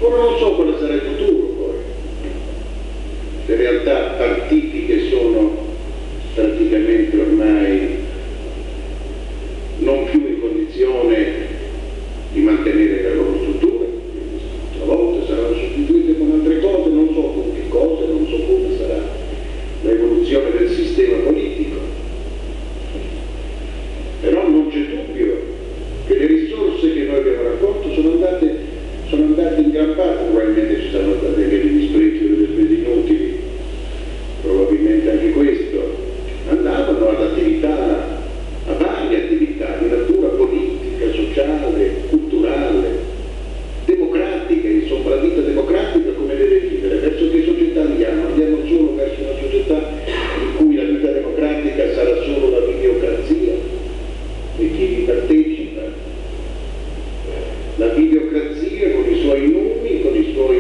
Ora non so quale sarà il futuro poi. Le realtà partitiche sono praticamente ormai non più in condizione di mantenere le loro strutture, a volte saranno sostituite con altre cose, non so con che cose, non so come sarà l'evoluzione del sistema politico. Però non c'è dubbio che le risorse che noi abbiamo raccolto sono andate in gran parte, probabilmente ci saranno stati anche degli sprechi o delle spese inutili, probabilmente anche questo, andavano ad attività, a varie attività di natura politica, sociale, culturale, democratica, insomma la vita democratica come deve vivere, verso che società andiamo? Andiamo solo verso una società in cui la vita democratica sarà solo la videocrazia e chi vi partecipa? La videocrazia con i suoi numi, con i suoi